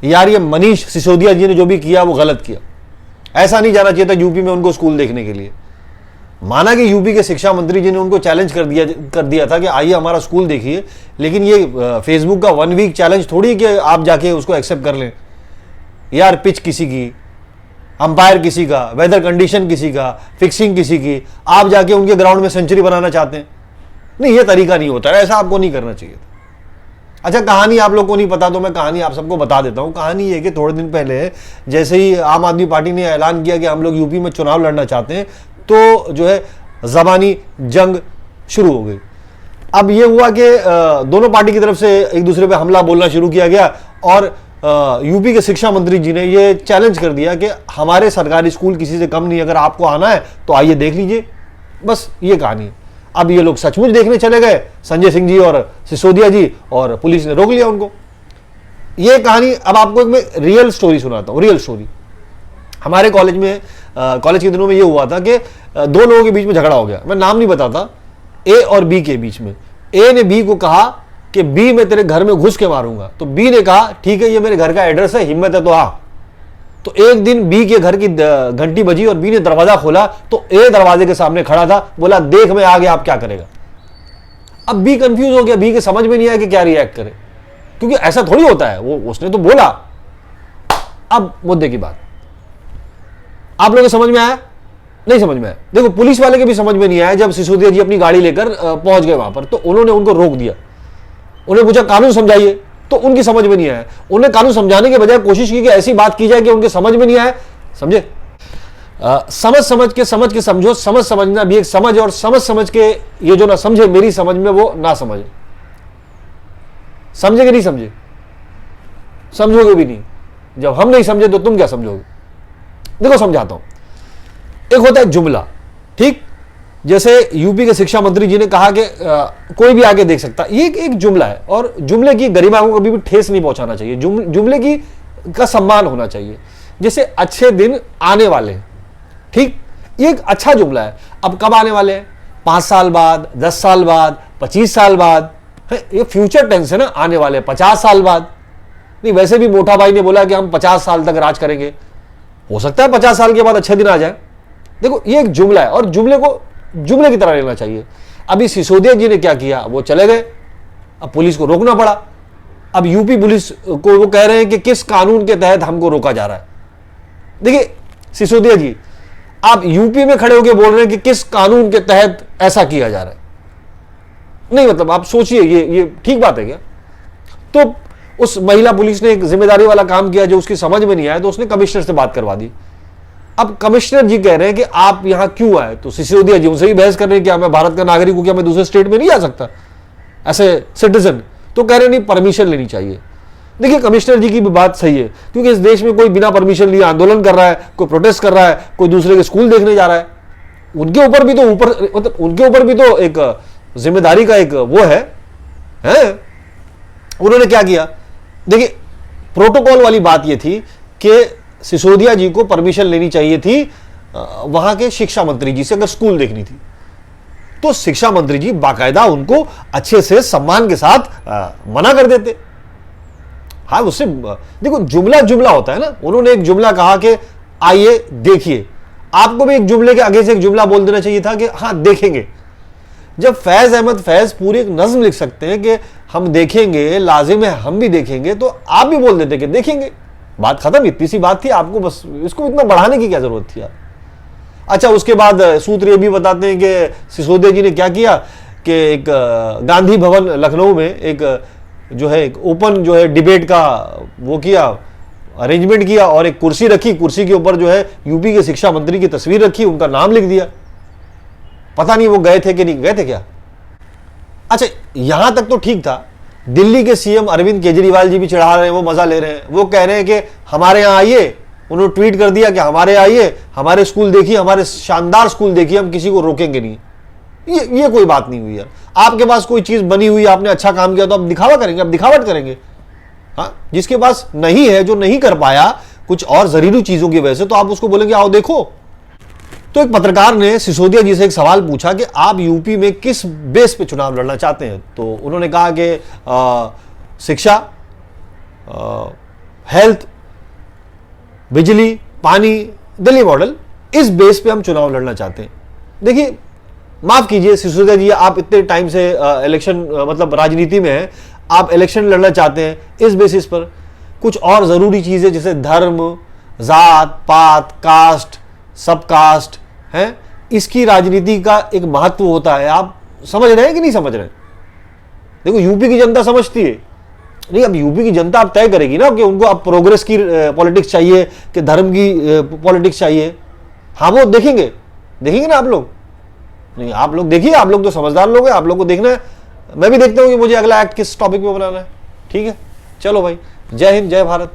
यार ये मनीष सिसोदिया जी ने जो भी किया वो गलत किया, ऐसा नहीं जाना चाहिए था यूपी में उनको स्कूल देखने के लिए। माना कि यूपी के शिक्षा मंत्री जी ने उनको चैलेंज कर दिया था कि आइए हमारा स्कूल देखिए, लेकिन ये फेसबुक का 1 वीक चैलेंज थोड़ी कि आप जाके उसको एक्सेप्ट कर लें। यार पिच किसी की, अंपायर किसी का, वेदर कंडीशन किसी का, फिक्सिंग किसी की, आप जाके उनके ग्राउंड में सेंचुरी बनाना चाहते हैं? नहीं, ये तरीका नहीं होता है, ऐसा आपको नहीं करना चाहिए था। अच्छा, कहानी आप लोग को नहीं पता तो मैं कहानी आप सबको बता देता हूं। कहानी ये कि थोड़े दिन पहले जैसे ही आम आदमी पार्टी ने ऐलान किया कि हम लोग यूपी में चुनाव लड़ना चाहते हैं, तो जो है ज़बानी जंग शुरू हो गई। अब ये हुआ कि दोनों पार्टी की तरफ से एक दूसरे पे हमला बोलना शुरू किया गया और यूपी के शिक्षा मंत्री जी ने ये चैलेंज कर दिया कि हमारे सरकारी स्कूल किसी से कम नहीं, अगर आपको आना है तो आइए देख लीजिए। बस ये कहानी। अब ये लोग सचमुच देखने चले गए, संजय सिंह जी और सिसोदिया जी, और पुलिस ने रोक लिया उनको। ये कहानी अब आपको एक मैं रियल स्टोरी सुनाता हूँ, रियल स्टोरी। हमारे कॉलेज में कॉलेज के दिनों में ये हुआ था कि 2 लोगों के बीच में झगड़ा हो गया। मैं नाम नहीं बताता, ए और बी के बीच में। ए ने बी को कहा कि बी मैं तेरे घर में घुस के मारूंगा, तो बी ने कहा ठीक है ये मेरे घर का एड्रेस है, हिम्मत है तो आ। तो एक दिन बी के घर की घंटी बजी और बी ने दरवाजा खोला तो ए दरवाजे के सामने खड़ा था, बोला देख मैं आ गया, आप क्या करेगा। अब बी कंफ्यूज हो गया, बी के समझ में नहीं आया कि क्या रिएक्ट करे, क्योंकि ऐसा थोड़ी होता है, वो उसने तो बोला। अब मुद्दे की बात, आप लोगों को समझ में आया? नहीं समझ में आया। देखो पुलिस वाले के भी समझ में नहीं आया। जब सिसोदिया जी अपनी गाड़ी लेकर पहुंच गए वहां पर, तो उन्होंने उनको रोक दिया, उन्हें पूछा कानून समझाइए, तो उनकी समझ में नहीं आया। उन्हें कानून समझाने के बजाय कोशिश की कि ऐसी बात की जाए कि उनके समझ में नहीं आया। समझे? समझ के समझो, समझ समझना भी एक समझ, और समझ के ये जो ना समझे मेरी समझ में वो ना समझे। समझे कि नहीं समझे? समझोगे भी नहीं। जब हम नहीं समझे तो तुम क्या समझोगे? देखो समझाता हूं। एक होता है जुमला, ठीक? जैसे यूपी के शिक्षा मंत्री जी ने कहा कि कोई भी आगे देख सकता, ये एक जुमला है, और जुमले की गरिमा को कभी भी ठेस नहीं पहुंचाना चाहिए। जुमले की का सम्मान होना चाहिए। जैसे अच्छे दिन आने वाले हैं, ठीक? ये एक अच्छा जुमला है। अब कब आने वाले हैं? 5 साल बाद, 10 साल बाद, 25 साल बाद, है ये फ्यूचर टेंस है ना, आने वाले 50 साल बाद। नहीं, वैसे भी मोटा भाई ने बोला कि हम 50 साल तक राज करेंगे, हो सकता है 50 साल के बाद अच्छे दिन आ जाए। देखो ये एक जुमला है, और जुमले को जुमले की तरह लेना चाहिए। अभी सिसोदिया जी ने क्या किया, वो चले गए, अब पुलिस को रोकना पड़ा। अब यूपी पुलिस को वो कह रहे हैं कि किस कानून के तहत हमको रोका जा रहा है। देखिए सिसोदिया जी, आप यूपी में खड़े होकर बोल रहे हैं कि किस कानून के तहत ऐसा किया जा रहा है। नहीं, मतलब आप सोचिए, ये ठीक बात है क्या? तो उस महिला पुलिस ने एक जिम्मेदारी वाला काम किया, जो उसकी समझ में नहीं आया तो उसने कमिश्नर से बात करवा दी। अब कमिश्नर जी कह रहे हैं कि आप यहां क्यों आए, तो सिसोदिया जी उनसे ही बहस कर रहे हैं कि मैं भारत का नागरिक हूं, क्या मैं दूसरे स्टेट में नहीं जा सकता ऐसे सिटीजन? तो कह रहे नहीं, परमिशन लेनी चाहिए। देखिए कमिश्नर जी की भी बात सही है, क्योंकि इस देश में कोई बिना परमिशन लिए आंदोलन कर रहा है, कोई प्रोटेस्ट कर रहा है, कोई दूसरे के स्कूल देखने जा रहा है, उनके ऊपर भी तो मतलब उनके ऊपर भी तो एक जिम्मेदारी का एक वो है। उन्होंने क्या किया? देखिए प्रोटोकॉल वाली बात यह थी कि सिसोदिया जी को परमिशन लेनी चाहिए थी वहां के शिक्षा मंत्री जी से, अगर स्कूल देखनी थी तो शिक्षा मंत्री जी बाकायदा उनको अच्छे से सम्मान के साथ मना कर देते। हाँ, उससे देखो जुमला होता है ना। उन्होंने एक जुमला कहा कि आइए देखिए, आपको भी एक जुमले के आगे से एक जुमला बोल देना चाहिए था कि हाँ देखेंगे। जब फैज अहमद फैज पूरी एक नज्म लिख सकते हैं कि हम देखेंगे, लाजिम है हम भी देखेंगे, तो आप भी बोल देते कि देखेंगे, बात खत्म। इतनी सी बात थी, आपको बस इसको इतना बढ़ाने की क्या जरूरत थी यार? अच्छा, उसके बाद सूत्र ये भी बताते हैं कि सिसोदिया जी ने क्या किया कि एक गांधी भवन लखनऊ में एक जो है एक ओपन जो है डिबेट का वो किया, अरेंजमेंट किया, और एक कुर्सी रखी, कुर्सी के ऊपर जो है यूपी के शिक्षा मंत्री की तस्वीर रखी, उनका नाम लिख दिया। पता नहीं वो गए थे कि नहीं गए थे क्या? अच्छा, यहां तक तो ठीक था। दिल्ली के सीएम अरविंद केजरीवाल जी भी चढ़ा रहे हैं, वो मजा ले रहे हैं, वो कह रहे हैं कि हमारे यहां आइए। उन्होंने ट्वीट कर दिया कि हमारे आइए, हमारे स्कूल देखिए, हमारे शानदार स्कूल देखिए, हम किसी को रोकेंगे नहीं। ये कोई बात नहीं हुई यार। आपके पास कोई चीज बनी हुई, आपने अच्छा काम किया तो आप दिखावा करेंगे, आप दिखावट करेंगे। हाँ, जिसके पास नहीं है, जो नहीं कर पाया कुछ और जरूरी चीजों की वजह से, तो आप उसको बोलेंगे आओ देखो। तो एक पत्रकार ने सिसोदिया जी से एक सवाल पूछा कि आप यूपी में किस बेस पे चुनाव लड़ना चाहते हैं? तो उन्होंने कहा कि शिक्षा, हेल्थ, बिजली, पानी, दिल्ली मॉडल, इस बेस पे हम चुनाव लड़ना चाहते हैं। देखिए, माफ कीजिए सिसोदिया जी, आप इतने टाइम से इलेक्शन मतलब राजनीति में हैं, आप इलेक्शन लड़ना चाहते हैं इस बेसिस पर। कुछ और जरूरी चीजें जैसे धर्म, जात पात, कास्ट, सब कास्ट है, इसकी राजनीति का एक महत्व होता है। आप समझ रहे हैं कि नहीं समझ रहे हैं? देखो, यूपी की जनता समझती है। नहीं, अब यूपी की जनता अब तय करेगी ना कि उनको अब प्रोग्रेस की पॉलिटिक्स चाहिए कि धर्म की पॉलिटिक्स चाहिए। हाँ, वो देखेंगे ना आप लोग। नहीं, आप लोग देखिए, आप लोग तो समझदार लोग हैं, आप लोग को देखना है। मैं भी देखता हूं कि मुझे अगला एक्ट किस टॉपिक पे बनाना है। ठीक है, चलो भाई, जय हिंद, जय भारत।